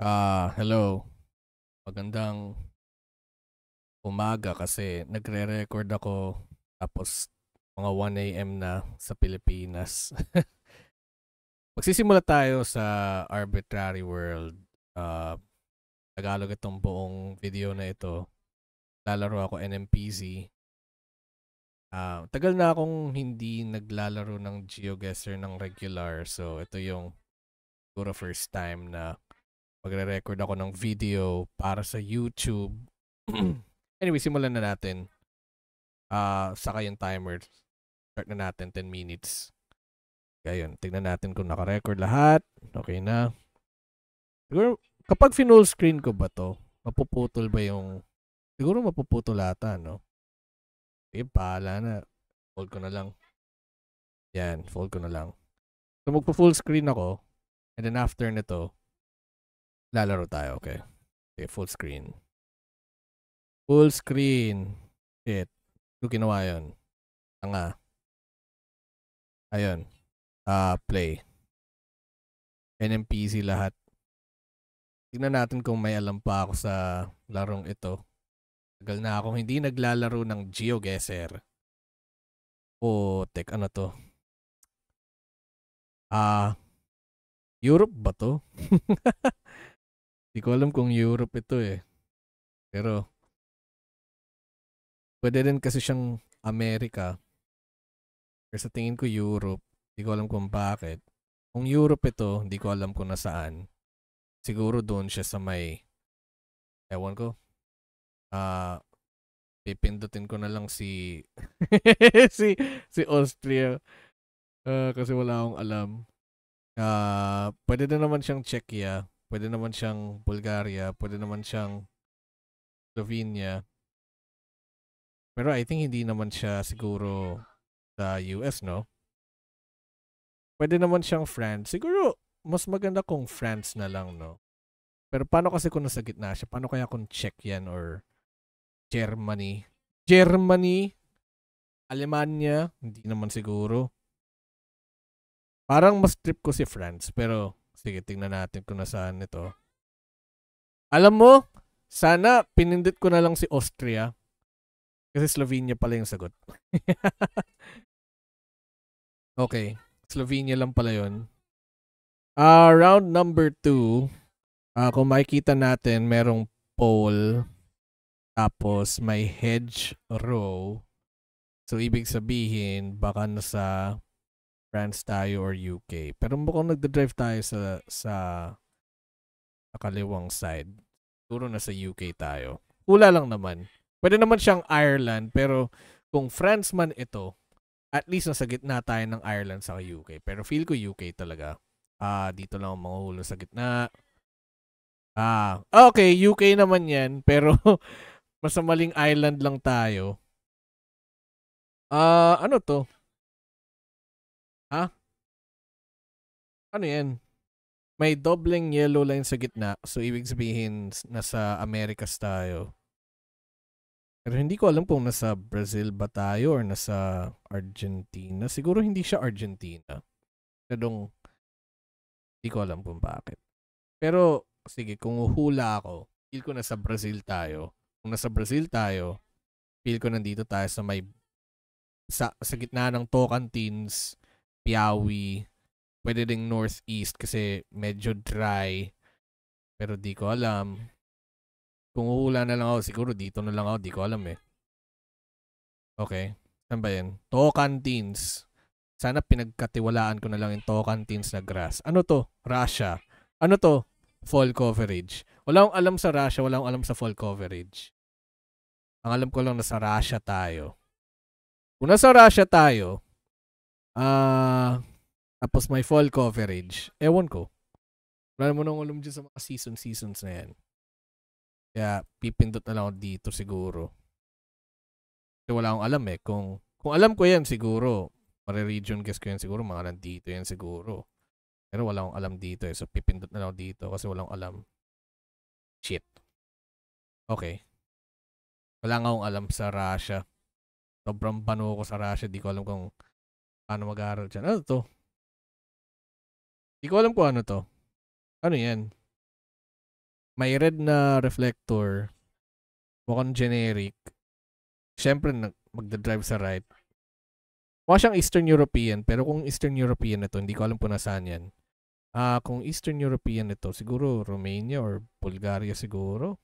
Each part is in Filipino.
Hello. Magandang umaga kasi nagre-record ako tapos mga 1 AM na sa Pilipinas. Magsisimula tayo sa Arbitrary World. Ah, Tagalog itong buong video na ito. Lalaro ako NMPC. Tagal na akong hindi naglalaro ng GeoGuessr ng regular. So, ito yung siguro first time na magre-record ako ng video para sa YouTube. Anyway, simulan na natin. Saka yung timer. Start na natin 10 minutes. Kaya yun, tignan natin kung naka-record lahat. Okay na. Siguro, kapag full screen ko ba to, mapuputol ba yung... Siguro mapuputol ata, no? Sige, pahala na. Fold ko na lang. Yan, fold ko na lang. So, magpo-full screen ako. And then after nito, lalaro tayo, okay? Okay, full screen. Full screen. Shit. Ito ginawa yun. Tanga. Ayun. Play. NMPC lahat. Tignan natin kung may alam pa ako sa larong ito. Tagal na akong hindi naglalaro ng GeoGuessr. Tek, ano to? Europe ba to? Hindi ko alam kung Europe ito eh. Pero, pwede rin kasi siyang Amerika. Pero sa tingin ko Europe. Hindi ko alam kung bakit. Kung Europe ito, hindi ko alam kung nasaan. Siguro doon siya sa may, ewan ko. Pipindutin ko na lang si si Austria kasi wala akong alam. Pwede na naman siyang Czechia, pwede naman siyang Bulgaria, pwede naman siyang Slovenia. Pero I think hindi naman siya siguro sa US, no? Pwede naman siyang France. Siguro mas maganda kung France na lang, no? Pero paano kasi kung nasa gitna siya? Paano kaya kung Czech yan or Germany? Germany? Alemanya? Hindi naman siguro. Parang mas trip ko si France, pero sige, tingnan natin kung nasaan ito. Alam mo, sana pinindot ko na lang si Austria. Kasi Slovenia pala yung sagot. Okay, Slovenia lang pala yun. Round number 2. Kung makikita natin, merong pole. Tapos may hedge row. So, ibig sabihin, baka nasa France tayo or UK. Pero mukhang nagda-drive tayo sa kaliwang side. Siguro nasa UK tayo. Hula lang naman. Pwede naman siyang Ireland, pero kung France man ito, at least nasa gitna tayo ng Ireland sa UK. Pero feel ko UK talaga. Dito lang ang mga hulo sa gitna. Okay, UK naman yan, pero mas maling island lang tayo. Ano to? Ha? Ano yan? May dobleng yellow line sa gitna, so ibig sabihin nasa Americas tayo. Pero hindi ko alam kung nasa Brazil ba tayo or nasa Argentina. Siguro hindi siya Argentina. Kadong hindi ko alam kung bakit. Pero sige, kung uhula ako, feel ko nasa Brazil tayo. Kung nasa Brazil tayo, feel ko nandito tayo sa may sa gitna ng Tocantins, Piawi, pwede ding northeast kasi medyo dry. Pero di ko alam. Kung uhula na lang ako, siguro dito na lang ako. Di ko alam eh. Okay. Saan ba yan? Tocantins. Sana pinagkatiwalaan ko na lang yung Tocantins na grass. Ano to? Russia. Ano to? Fall coverage. Wala akong alam sa Russia. Wala akong alam sa fall coverage. Ang alam ko lang na sa Russia tayo. Kung nasa Russia tayo, tapos may fall coverage, ewan ko. Wala mo nang alam dyan sa mga seasons na yan. Kaya pipindot na lang ako dito siguro. Kasi wala akong alam eh. Kung alam ko yan siguro, region guess ko yan siguro, mga nandito yan siguro. Pero wala akong alam dito eh. So pipindot na lang ako dito kasi wala akong alam. Shit. Okay. Wala nga akong alam sa Russia. Sobrang bano ko sa Russia. Di ko alam kung paano mag-aaral dyan. Ano to? Di ko alam kung ano to. Ano yan? May red na reflector. Mukhang generic. Siyempre, magdadrive sa right. Mukha siyang Eastern European, pero kung Eastern European ito, hindi ko alam kung nasaan yan. Kung Eastern European ito, siguro Romania or Bulgaria siguro.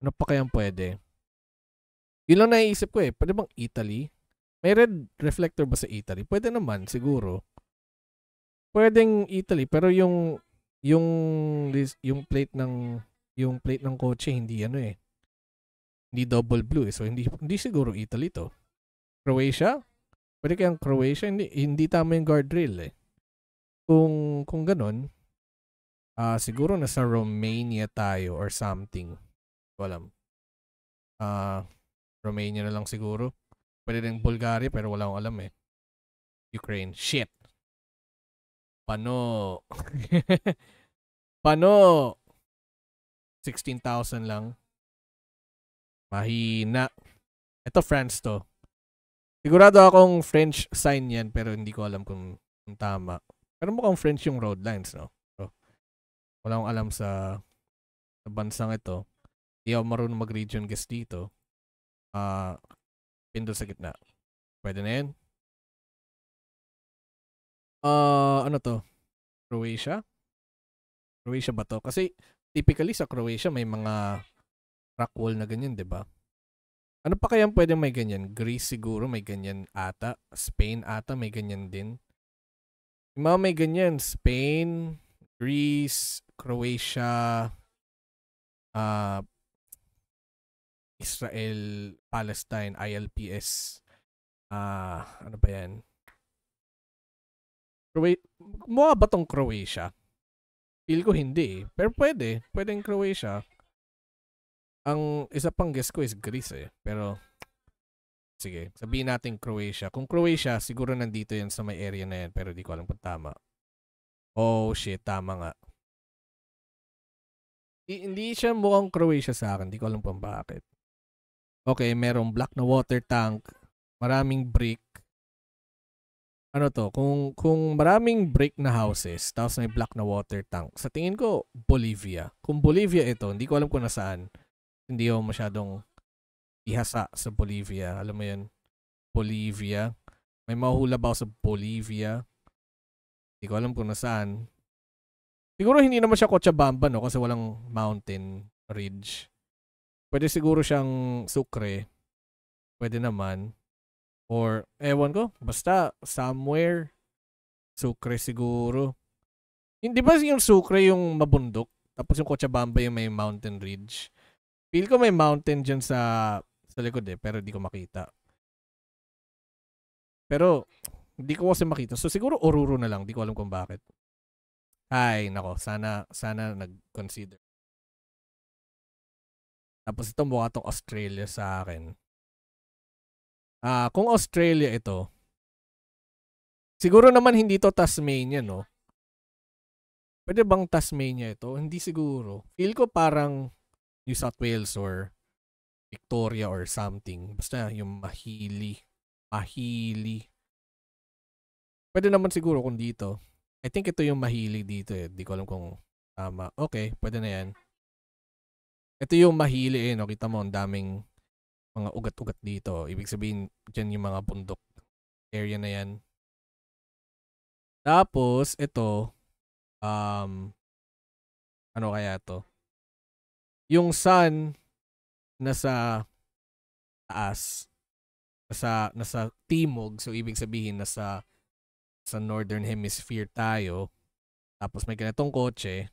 Ano pa kayang pwede? Yun lang naiisip ko eh. Pwede bang Italy? May red reflector ba sa Italy? Pwede naman, siguro. Pwedeng Italy, pero yung plate ng kotse hindi ano eh. Hindi double blue eh. So hindi siguro Italy to. Croatia? Pwede kayang Croatia? Hindi tama yung guardrail eh. Kung ganun, siguro nasa Romania tayo or something. Walam. Romania na lang siguro. Pwede rin Bulgaria pero wala akong alam eh. Ukraine. Shit. Pano. Pano. 16,000 lang. Mahina. Ito France to. Sigurado akong French sign yan pero hindi ko alam kung tama. Pero mukhang French yung road lines, no? So, wala akong alam sa bansang ito. Hindi ako marunong mag-region guess dito. Pindot sa gitna. Pwede na yan. Ano to? Croatia? Croatia ba to? Kasi typically sa Croatia may mga rock wall na ganyan, 'di ba? Ano pa kaya pwedeng may ganyan? Greece siguro may ganyan ata. Spain ata may ganyan din. Yung mga may ganyan, Spain, Greece, Croatia, Israel, Palestine, ILPS. Ano ba yan? Mukha ba tong Croatia? Feel ko hindi eh. Pero pwede. Pwedeng Croatia. Ang isa pang guess ko is Greece eh. Pero, sige. Sabihin natin Croatia. Kung Croatia, siguro nandito yan sa may area na yan. Pero di ko alam kung tama. Oh shit, tama nga. Hindi siya mukhang Croatia sa akin. Di ko alam kung bakit. Okay, merong black na water tank. Maraming brick. Ano to? Kung maraming brick na houses, tapos may black na water tank, sa tingin ko, Bolivia. Kung Bolivia ito, hindi ko alam kung nasaan. Hindi ako masyadong ihasa sa Bolivia. Alam mo yun? Bolivia. May mahuhula ba ako sa Bolivia? Hindi ko alam kung nasaan. Siguro hindi naman siya Cochabamba, no? Kasi walang mountain ridge. Pwede siguro siyang Sucre. Pwede naman. Or, ewan ko. Basta, somewhere. Sucre siguro. Hindi ba yung Sucre yung mabundok? Tapos yung Cochabamba yung may mountain ridge. Feel ko may mountain dyan sa likod eh. Pero di ko makita. Pero, hindi ko kasi makita. So, siguro Oruro na lang. Di ko alam kung bakit. Ay, nako. Sana nag-consider. Tapos ito mukha itong Australia sa akin. Kung Australia ito, siguro naman hindi to Tasmania, no? Pwede bang Tasmania ito? Hindi siguro. Feel ko parang New South Wales or Victoria or something. Basta yung Mahili. Pwede naman siguro kung dito. I think ito yung Mahili dito eh. Di ko alam kung tama. Okay, pwede na yan. Ito yung Mahili eh. No? Kita mo, ang daming mga ugat-ugat dito. Ibig sabihin, dyan yung mga bundok area na yan. Tapos, ito, ano kaya to? Yung sun, nasa taas, nasa timog, so ibig sabihin, nasa northern hemisphere tayo. Tapos may ganitong kotse.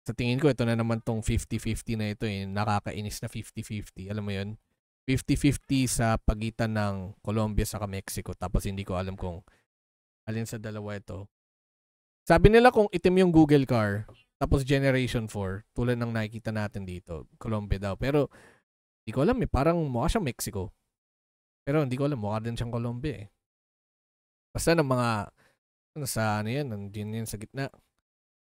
Sa tingin ko, ito na naman tong 50-50 na ito eh. Nakakainis na 50-50. Alam mo yun? 50-50 sa pagitan ng Colombia sa Mexico. Tapos hindi ko alam kung alin sa dalawa ito. Sabi nila kung itim yung Google car, tapos Generation 4, tulad ng nakikita natin dito, Colombia daw. Pero hindi ko alam eh. Parang mukha siyang Mexico. Pero hindi ko alam. Mukha din siyang Colombia eh. Basta ng mga sa ano yan, nandiyan yan sa gitna.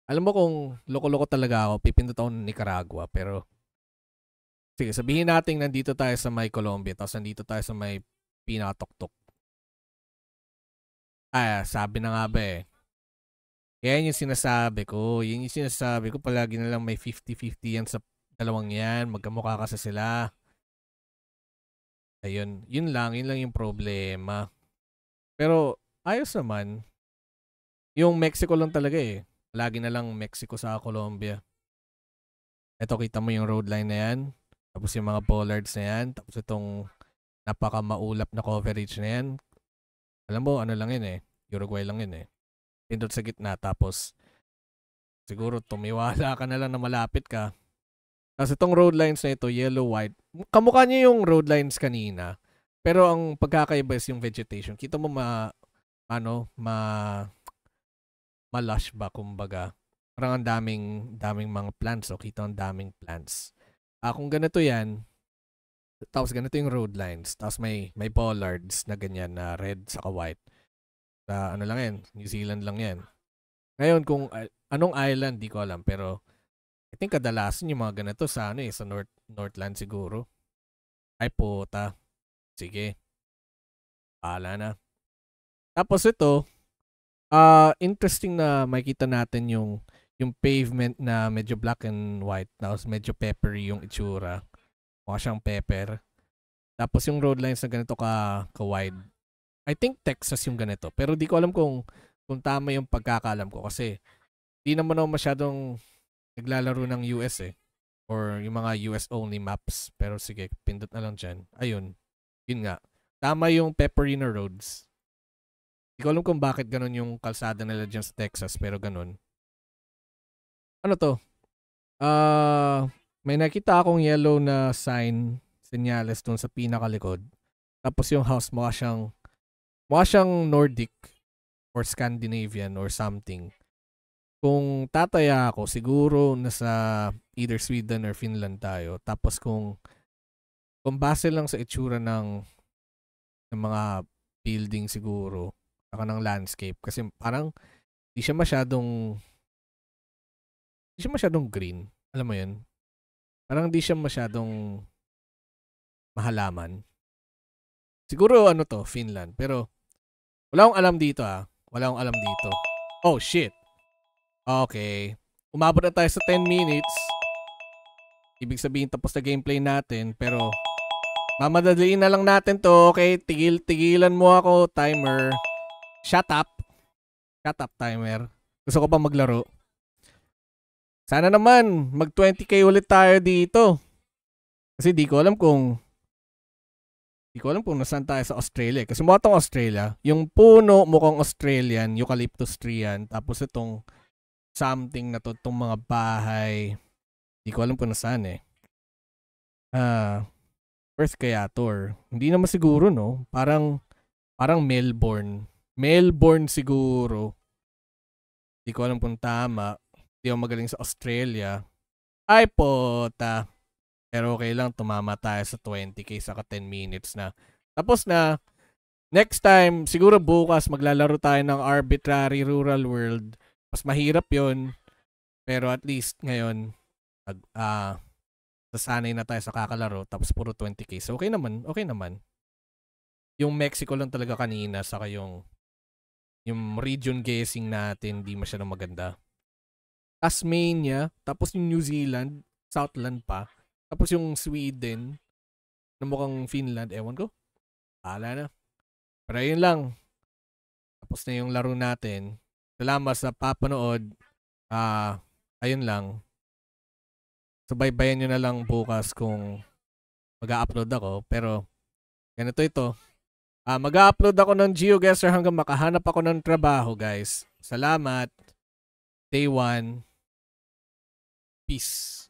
Alam mo kung loko-loko talaga ako, pipindot ako ng Nicaragua, pero sige, sabihin natin nandito tayo sa may Colombia, tapos nandito tayo sa may pinakatuktok. Sabi na nga ba eh. Yan yung sinasabi ko. Yan yung sinasabi ko. Palagi na lang may 50-50 yan sa dalawang yan. Magkamukha kasi sila. Ayun. Yun lang. Yun lang yung problema. Pero ayos naman. Yung Mexico lang talaga eh. Lagi na lang Mexico sa Colombia. Ito kita mo yung road line na yan. Tapos yung mga bollards na yan. Tapos itong napaka maulap na coverage na yan. Alam mo, ano lang yun eh. Uruguay lang yun eh. Pindot sa gitna. Tapos siguro tumiwala ka na lang na malapit ka. Tapos itong road lines na ito, yellow, white. Kamukha niya yung road lines kanina. Pero ang pagkakaiba is yung vegetation. Kita mo ma-lush ba kumbaga. Parang ang daming mga plants. O kita ang daming plants. Kung ganito yan, tapos ganito yung road lines. Tapos may bollards na ganyan na red saka white. Sa ano lang yan, New Zealand lang yan. Ngayon kung anong island, di ko alam. Pero I think kadalasan yung mga ganito sa sa Northland siguro. Ay puta. Sige. Paala na. Tapos ito, interesting na makita natin yung pavement na medyo black and white. Tapos medyo peppery yung itsura. Mukha siyang pepper. Tapos yung road lines na ganito ka-wide. I think Texas yung ganito. Pero di ko alam kung tama yung pagkakalam ko. Kasi di naman ako masyadong naglalaro ng US eh. Or yung mga US only maps. Pero sige, pindot na lang dyan. Ayun. Yun nga. Tama yung peppery na roads. Di ko alam kung bakit ganun yung kalsada nila dyan sa Texas. Pero ganun. Ano to? May nakita akong yellow na senyales dun sa pinakalikod. Tapos yung house mukha siyang Nordic or Scandinavian or something. Kung tataya ako, siguro nasa either Sweden or Finland tayo. Tapos kung base lang sa itsura ng mga building siguro, saka ng landscape. Kasi parang di siya masyadong green. Alam mo yun? Parang di siya masyadong mahalaman. Siguro ano to, Finland. Pero wala akong alam dito Wala akong alam dito. Oh shit. Okay. Umabot na tayo sa 10 minutes. Ibig sabihin tapos na gameplay natin. Pero mamadaliin na lang natin to. Okay, tigilan mo ako, timer. Shut up. Shut up, timer. Gusto ko pa maglaro. Sana naman mag 20k ulit tayo dito. Kasi di ko alam kung nasaan tayo sa Australia. Kasi mukha tong Australia. Yung puno mukhang Australian, eucalyptus tree yan. Tapos itong something na to, itong mga bahay. Di ko alam kung nasaan eh. Perth kaya to or hindi naman siguro no. Parang Melbourne. Melbourne siguro. Di ko alam kung tama. Di ako magaling sa Australia. Ay pota. Pero okay lang, tumama tayo sa 20k saka 10 minutes na. Tapos na, next time, siguro bukas maglalaro tayo ng Arbitrary Rural World. Mas mahirap yon. Pero at least ngayon, sasanay na tayo sa kakalaro. Tapos puro 20k. So okay naman. Yung Mexico lang talaga kanina, saka yung region guessing natin, di masyadong maganda. Tasmania, tapos yung New Zealand, Southland pa. Tapos yung Sweden, na mukhang Finland, ewan ko. Paala na. Pero yun lang. Tapos na yung laro natin. Salamat sa papanood. Ayun lang. Subaybayan nyo na lang bukas kung mag-a-upload ako. Pero, ganito ito. Mag-a-upload ako ng GeoGuessr hanggang makahanap ako ng trabaho, guys. Salamat. Day 1. Peace.